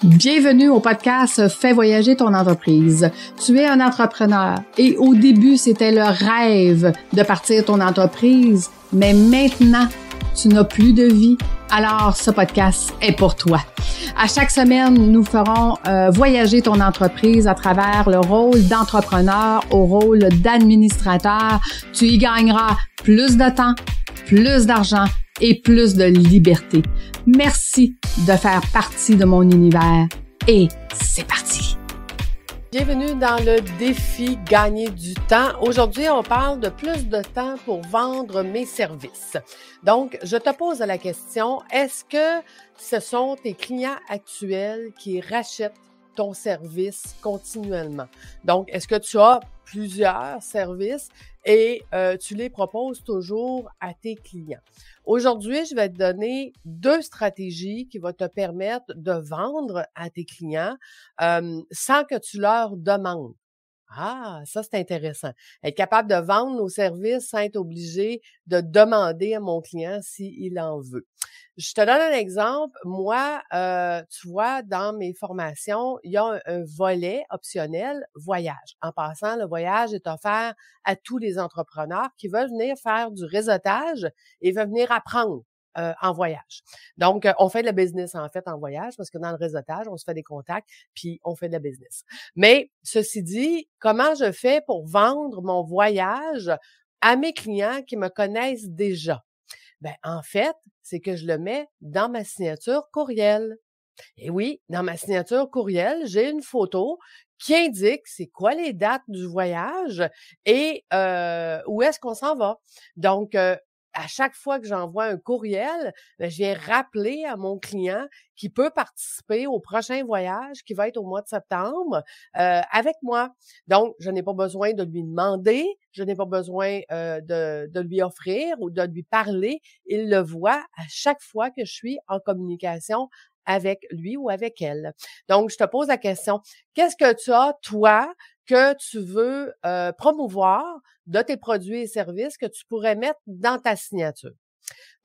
Bienvenue au podcast Fais voyager ton entreprise. Tu es un entrepreneur et au début, c'était le rêve de partir ton entreprise, mais maintenant, tu n'as plus de vie. Alors, ce podcast est pour toi. À chaque semaine, nous ferons voyager ton entreprise à travers le rôle d'entrepreneur au rôle d'administrateur. Tu y gagneras plus de temps, plus d'argent et plus de liberté. Merci de faire partie de mon univers et c'est parti! Bienvenue dans le défi Gagner du temps. Aujourd'hui, on parle de plus de temps pour vendre mes services. Donc, je te pose la question, est-ce que ce sont tes clients actuels qui rachètent ton service continuellement? Donc, est-ce que tu as plusieurs services et tu les proposes toujours à tes clients? Aujourd'hui, je vais te donner 2 stratégies qui vont te permettre de vendre à tes clients sans que tu leur demandes. Ah, ça, c'est intéressant. Être capable de vendre nos services sans être obligé de demander à mon client s'il en veut. Je te donne un exemple. Moi, tu vois, dans mes formations, il y a un volet optionnel voyage. En passant, le voyage est offert à tous les entrepreneurs qui veulent venir faire du réseautage et veulent venir apprendre en voyage. Donc, on fait de la business en fait en voyage parce que dans le réseautage, on se fait des contacts puis on fait de la business. Mais ceci dit, comment je fais pour vendre mon voyage à mes clients qui me connaissent déjà? Ben, en fait, c'est que je le mets dans ma signature courriel. Et oui, dans ma signature courriel, j'ai une photo qui indique c'est quoi les dates du voyage et où est-ce qu'on s'en va. Donc, à chaque fois que j'envoie un courriel, ben, je viens rappeler à mon client qui peut participer au prochain voyage qui va être au mois de septembre avec moi. Donc, je n'ai pas besoin de lui demander, je n'ai pas besoin de lui offrir ou de lui parler. Il le voit à chaque fois que je suis en communication avec lui ou avec elle. Donc, je te pose la question, qu'est-ce que tu as, toi, que tu veux promouvoir de tes produits et services que tu pourrais mettre dans ta signature?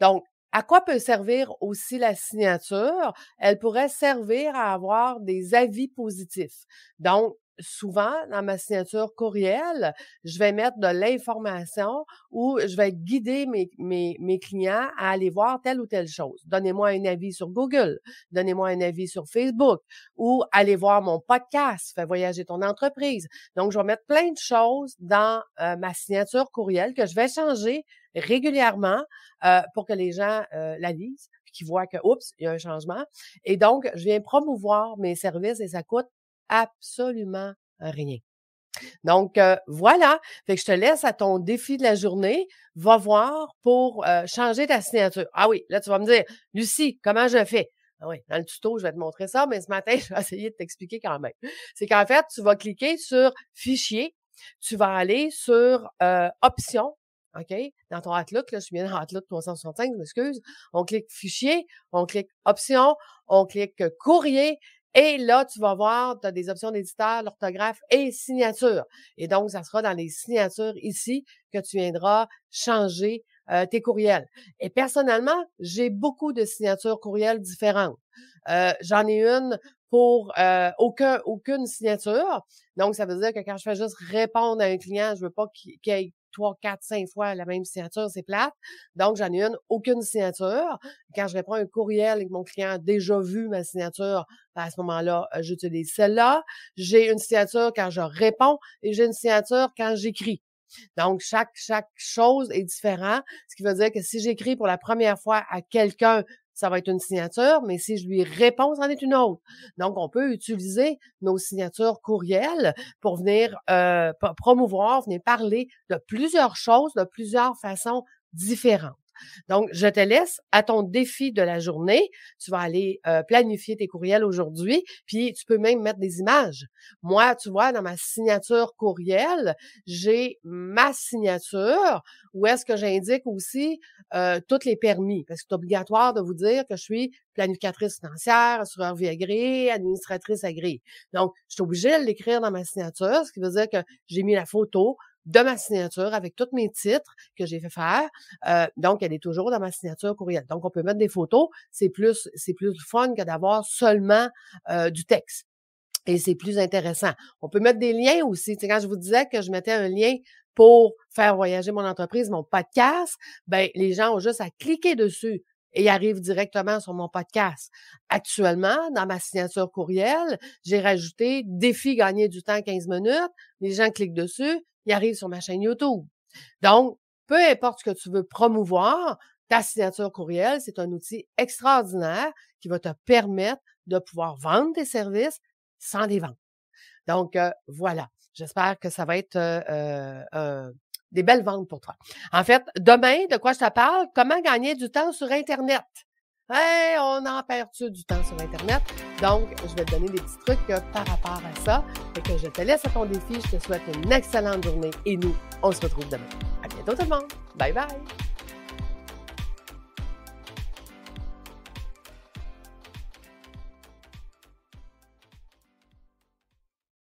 Donc, à quoi peut servir aussi la signature? Elle pourrait servir à avoir des avis positifs. Donc, souvent, dans ma signature courriel, je vais mettre de l'information où je vais guider mes clients à aller voir telle ou telle chose. Donnez-moi un avis sur Google, donnez-moi un avis sur Facebook ou allez voir mon podcast, Fais voyager ton entreprise. Donc, je vais mettre plein de choses dans ma signature courriel que je vais changer régulièrement pour que les gens la lisent puis qu'ils voient que, oups, il y a un changement. Et donc, je viens promouvoir mes services et ça coûte absolument rien. Donc, voilà. Fait que je te laisse à ton défi de la journée. Va voir pour changer ta signature. Ah oui, là, tu vas me dire, Lucie, comment je fais? Ah oui, dans le tuto, je vais te montrer ça, mais ce matin, je vais essayer de t'expliquer quand même. C'est qu'en fait, tu vas cliquer sur Fichier. Tu vas aller sur Options. OK? Dans ton Outlook, là, je suis bien dans Outlook 365, je m'excuse. On clique Fichier, on clique Options, on clique Courrier. Et là, tu vas voir, tu as des options d'éditeur, l'orthographe et signature. Et donc, ça sera dans les signatures ici que tu viendras changer tes courriels. Et personnellement, j'ai beaucoup de signatures courriels différentes. J'en ai une pour aucune signature. Donc, ça veut dire que quand je fais juste répondre à un client, je veux pas qu'il y ait 3, 4, 5 fois la même signature, c'est plate. Donc, j'en ai une, aucune signature. Quand je réponds à un courriel et que mon client a déjà vu ma signature, à ce moment-là, j'utilise celle-là. J'ai une signature quand je réponds et j'ai une signature quand j'écris. Donc, chaque chose est différente, ce qui veut dire que si j'écris pour la première fois à quelqu'un, ça va être une signature, mais si je lui réponds, c'en est une autre. Donc, on peut utiliser nos signatures courriels pour venir promouvoir, venir parler de plusieurs choses, de plusieurs façons différentes. Donc, je te laisse à ton défi de la journée. Tu vas aller planifier tes courriels aujourd'hui, puis tu peux même mettre des images. Moi, tu vois, dans ma signature courriel, j'ai ma signature où est-ce que j'indique aussi tous les permis, parce que c'est obligatoire de vous dire que je suis planificatrice financière, assureur vie agréée, administratrice agréée. Donc, je suis obligée de l'écrire dans ma signature, ce qui veut dire que j'ai mis la photo de ma signature avec tous mes titres que j'ai fait faire. Donc, elle est toujours dans ma signature courriel. Donc, on peut mettre des photos. C'est plus fun que d'avoir seulement du texte. Et c'est plus intéressant. On peut mettre des liens aussi. Tu sais, quand je vous disais que je mettais un lien pour faire voyager mon entreprise, mon podcast, ben les gens ont juste à cliquer dessus et ils arrivent directement sur mon podcast. Actuellement, dans ma signature courriel, j'ai rajouté « Défi gagner du temps 15 minutes ». Les gens cliquent dessus, ils arrivent sur ma chaîne YouTube. Donc, peu importe ce que tu veux promouvoir, ta signature courriel, c'est un outil extraordinaire qui va te permettre de pouvoir vendre tes services sans les vendre. Donc, voilà. J'espère que ça va être des belles ventes pour toi. En fait, demain, de quoi je te parle? Comment gagner du temps sur Internet? Hey, on en perd-tu du temps sur Internet? Donc, je vais te donner des petits trucs par rapport à ça. Fait que je te laisse à ton défi. Je te souhaite une excellente journée et nous, on se retrouve demain. À bientôt tout le monde. Bye bye!